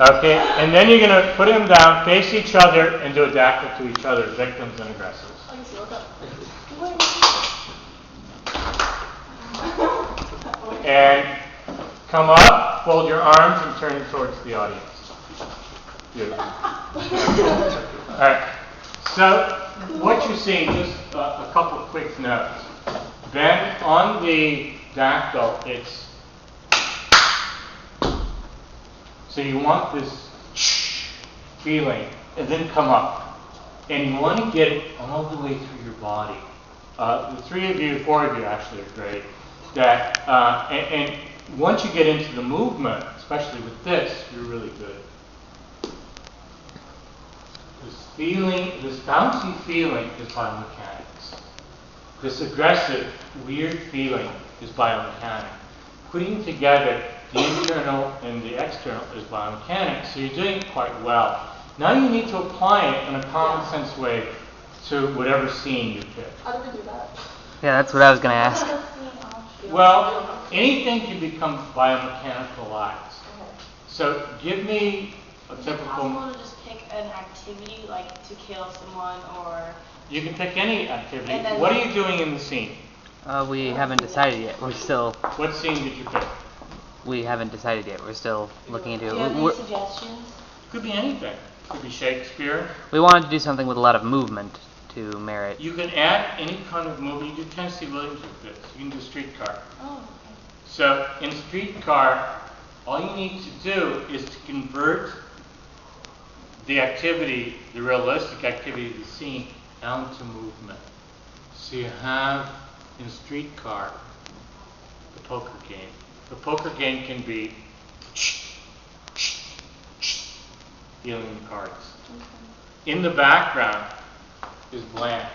Okay, and then you're going to put them down, face each other, and do a dactyl to each other, victims and aggressors. And come up, fold your arms, and turn towards the audience. Beautiful. All right. So what you see, just a couple of quick notes. Then on the dactyl, it's so you want this feeling, and then come up, and you want to get it all the way through your body. The 3 of you, 4 of you actually are great. That and once you get into the movement, especially with this, you're really good. This feeling, this bouncy feeling is biomechanics. This aggressive, weird feeling is biomechanics. Putting together the internal and the external is biomechanics, so you're doing it quite well. Now you need to apply it in a common sense way to whatever scene you pick. How do we do that? Yeah, that's what I was going to ask. Well, anything can become biomechanicalized. Okay. So give me a typical... Is it possible to just pick an activity, like to kill someone, or... You can pick any activity. And then- What are you doing in the scene? We haven't decided yet. We're still... What scene did you pick? We haven't decided yet. We're still looking into it. Do you have any We're- suggestions? Could be anything. Could be Shakespeare. We wanted to do something with a lot of movement to merit. You can add any kind of movie. You do Tennessee Williams with this. You can do Streetcar. Oh, okay. So in Streetcar, all you need to do is to convert the activity, the realistic activity of the scene, down to movement. So you have in Streetcar the poker game. The poker game can be dealing the cards. Okay. In the background is Blanche,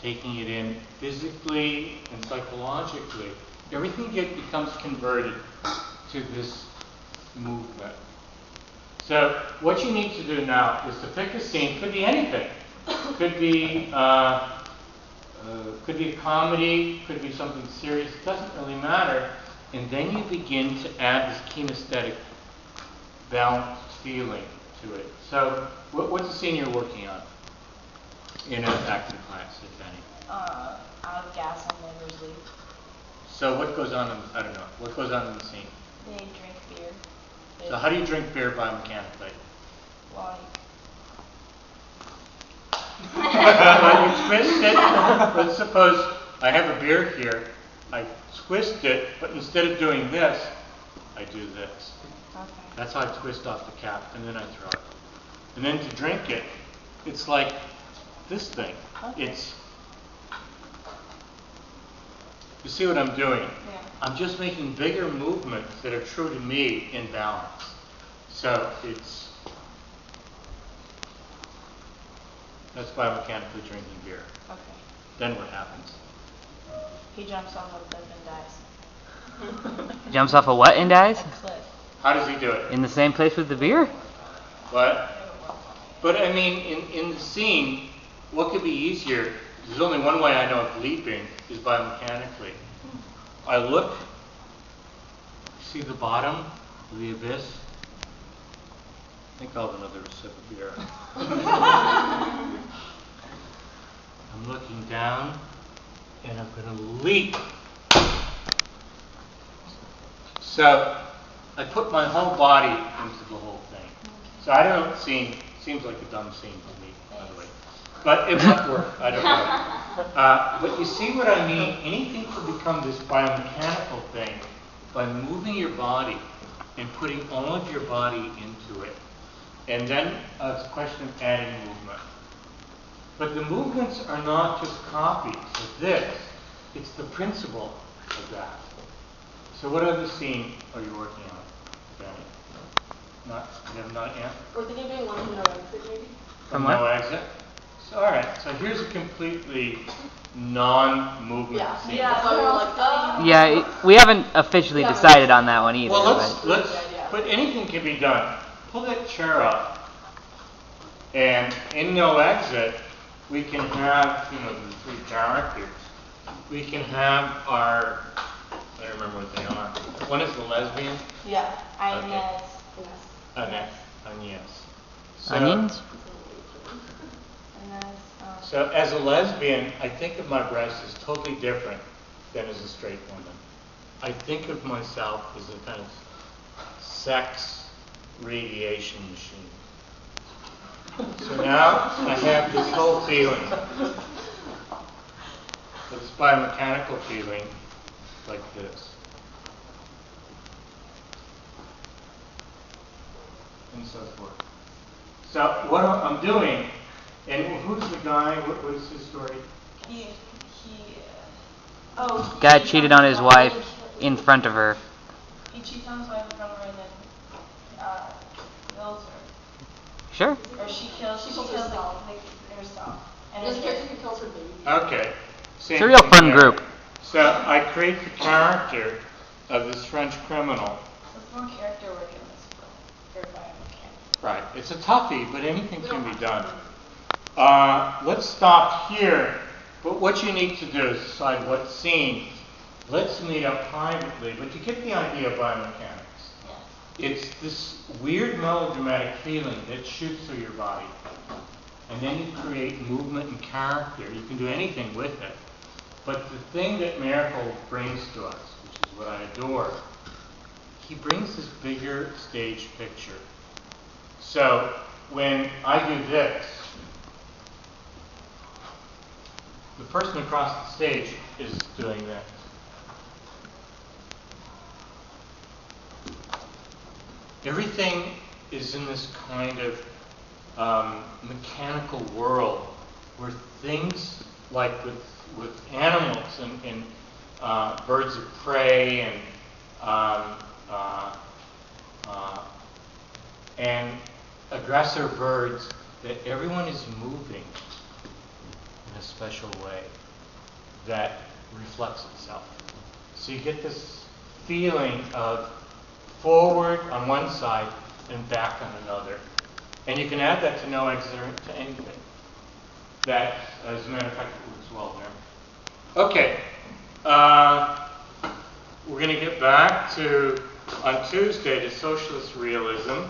taking it in physically and psychologically. Everything becomes converted to this movement. So what you need to do now is to pick a scene. Could be anything. Could be a comedy. Could be something serious. It doesn't really matter. And then you begin to add this kinesthetic, balanced feeling to it. So what's the scene you're working on in an acting class, if any? Out of gas on Lover's Leap. So what goes on what goes on in the scene? They drink beer. So how do you drink beer biomechanically? Like... Well, you twist it. Let's suppose I have a beer here. I twist it, but instead of doing this, I do this. Okay. That's how I twist off the cap, and then I throw it. And then to drink it, it's like this thing. Okay. It's... You see what I'm doing? Yeah. I'm just making bigger movements that are true to me in balance. So it's... That's biomechanically drinking beer. Okay. Then what happens? He jumps off a cliff and dies. Jumps off a what and dies? A cliff. How does he do it? In the same place with the beer? What? But I mean, in the scene, what could be easier? There's only one way I know of leaping is biomechanically. I look, see the bottom of the abyss. I think I'll have another sip of beer. I'm looking down, and I'm going to leap. So I put my whole body into the whole thing. So I don't seems like a dumb scene to me, by the way. But it might work, I don't know. But you see what I mean? Anything could become this biomechanical thing by moving your body and putting all of your body into it. And then it's a question of adding movement. But the movements are not just copies of this. It's the principle of that. So what other scene are you working on, Danny? You have not yet? We're thinking of doing one from No Exit, maybe? From what? No Exit? So, all right. So here's a completely non-movement scene. Yeah, so we're like, Yeah, we haven't officially decided on that one either. Well, but but anything can be done. Pull that chair up, and in No Exit, we can have, the 3 characters. We can have our, I don't remember what they are. One is the lesbian. Yeah. Okay. Inez. Yes. So, Onions? Inez. So as a lesbian, I think of my breasts as totally different than as a straight woman. I think of myself as a kind of sex radiation machine. So now I have this whole feeling, this biomechanical feeling like this. And so forth. So what I'm doing, and who's the guy, what was his story? Guy cheated on his wife in front of her. He cheats on his wife in front of her and then kills her. Sure. Or she kills herself. And This then character who kills her baby. Okay. Same It's a real thing fun there. group. So I create the character of this French criminal. it's more character work in this book. For biomechanics. Right. It's a toughie, but anything can be done. Let's stop here. But what you need to do is decide what scene. Let's meet up privately, but you get the idea of biomechanics. It's this weird melodramatic feeling that shoots through your body. And then you create movement and character. You can do anything with it. But the thing that Miracle brings to us, which is what I adore, he brings this bigger stage picture. So when I do this, the person across the stage is doing this. Everything is in this kind of mechanical world where things like with animals and birds of prey and aggressor birds, that everyone is moving in a special way that reflects itself. So you get this feeling of forward on one side and back on another. And you can add that to no exit to anything. That, as a matter of fact, works well there. Okay. We're going to get back to, on Tuesday, to socialist realism.